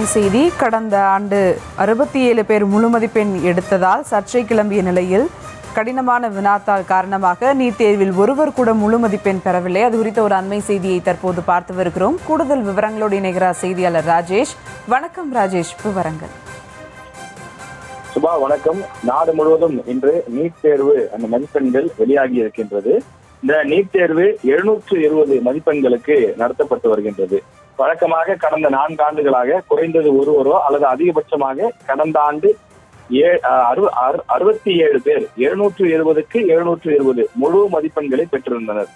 அண்மை செய்தி. கடந்த ஆண்டு 67 பேர் முழு மதிப்பெண் எடுத்ததால் சர்ச்சை கிளம்பிய நிலையில் கடினமான வினாத்தாள் காரணமாக நீட் தேர்வில் ஒருவர் கூட முழு மதிப்பெண் பெறவில்லை. அது குறித்த ஒரு அண்மை செய்தியை தற்போது பார்த்து வருகிறோம். கூடுதல் விவரங்களோடு இணைகிறார் செய்தியாளர் ராஜேஷ். வணக்கம் ராஜேஷ், விவரங்கள். சுபா வணக்கம். நாடு முழுவதும் இன்று நீட் தேர்வு அந்த மதிப்பெண்கள் வெளியாகி இருக்கின்றது. இந்த நீட் தேர்வு 720 மதிப்பெண்களுக்கு நடத்தப்பட்டு வருகின்றது. வழக்கமாக கடந்த 4 ஆண்டுகளாக குறைந்தது ஒருவரோ அல்லது அதிகபட்சமாக கடந்த ஆண்டு 67 பேர் 720க்கு 720 முழு மதிப்பெண்களை பெற்றிருந்தனர்.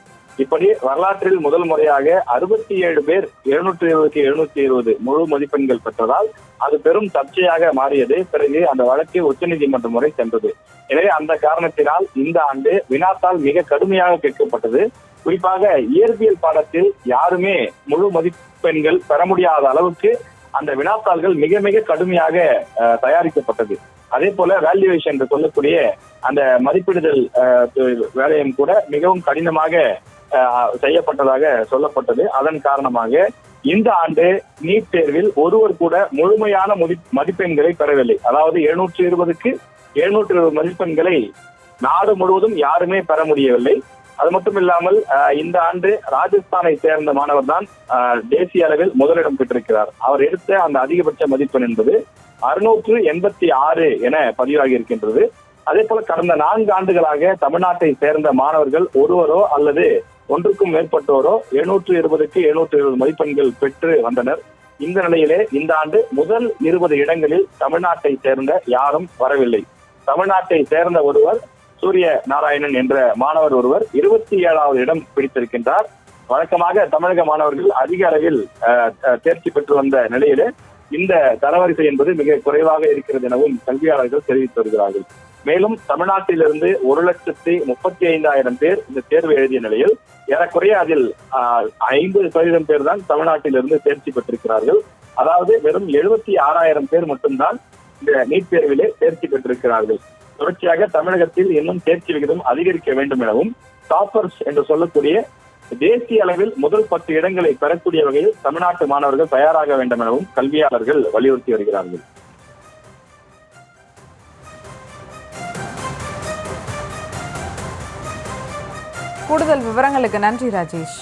இப்படி வரலாற்றில் முதல் முறையாக 67 பேர் 720க்கு 720 முழு மதிப்பெண்கள் பெற்றதால் அது பெரும் சர்ச்சையாக மாறியது. பிறகு அந்த வழக்கு உச்சநீதிமன்றம் வரை சென்றது. எனவே அந்த காரணத்தினால் இந்த ஆண்டு வினாத்தாள் மிக கடுமையாக கேட்கப்பட்டது. குறிப்பாக இயற்பியல் பாடத்தில் யாருமே முழு மதிப்பெண்கள் பெற முடியாத அளவுக்கு அந்த வினாத்தாள்கள் மிக மிக கடுமையாக தயாரிக்கப்பட்டது. அதே போல வேல்யூவேஷன் என்று சொல்லக்கூடிய அந்த மதிப்பிடுதல் வேலையும் கூட மிகவும் கடினமாக செய்யப்பட்டதாக சொல்லப்பட்டது. அதன் காரணமாக இந்த ஆண்டு நீட் தேர்வில் ஒருவர் கூட முழுமையான மதிப்பெண்களை பெறவில்லை. அதாவது 720க்கு 720 மதிப்பெண்களை நாடு முழுவதும் யாருமே பெற முடியவில்லை. அது மட்டும் இல்லாமல் இந்த ஆண்டு ராஜஸ்தானை சேர்ந்த மாணவர் தான் தேசிய அளவில் முதலிடம் பெற்றிருக்கிறார். அவர் எடுத்த அந்த அதிகபட்ச மதிப்பெண் என்பது 686 என பதிவாகி இருக்கின்றது. அதே போல கடந்த 4 ஆண்டுகளாக தமிழ்நாட்டை சேர்ந்த மாணவர்கள் ஒருவரோ அல்லது ஒன்றுக்கும் மேற்பட்டோரோ 720க்கு 720 மதிப்பெண்கள் பெற்று வந்தனர். இந்த நிலையிலே இந்த ஆண்டு முதல் 20 இடங்களில் தமிழ்நாட்டை சேர்ந்த யாரும் வரவில்லை. தமிழ்நாட்டை சேர்ந்த ஒருவர் சூரிய நாராயணன் என்ற மாணவர் ஒருவர் 27வது இடம் பிடித்திருக்கின்றார். வழக்கமாக தமிழக மாணவர்கள் அதிக அளவில் தேர்ச்சி பெற்று வந்த நிலையிலே இந்த தரவரிசை என்பது மிக குறைவாக இருக்கிறது எனவும் கல்வியாளர்கள் தெரிவித்து வருகிறார்கள். மேலும் தமிழ்நாட்டிலிருந்து 1,35,000 பேர் இந்த தேர்வு எழுதிய நிலையில் ஏறக்குறைய அதில் 50% பேர் தான் தமிழ்நாட்டிலிருந்து தேர்ச்சி பெற்றிருக்கிறார்கள். அதாவது வெறும் 76,000 பேர் மட்டும்தான் இந்த நீட் தேர்விலே தேர்ச்சி பெற்றிருக்கிறார்கள். தொடர்ச்சியாக தமிழகத்தில் இன்னும் தேர்ச்சி விகிதம் அதிகரிக்க வேண்டும் எனவும் டாப்பர்ஸ் என்று சொல்லக்கூடிய தேசிய அளவில் முதல் 10 இடங்களை பெறக்கூடிய வகையில் தமிழ்நாட்டு மாணவர்கள் தயாராக வேண்டும் எனவும் கல்வியாளர்கள் வலியுறுத்தி வருகிறார்கள். கூடுதல் விவரங்களுக்கு நன்றி ராஜேஷ்.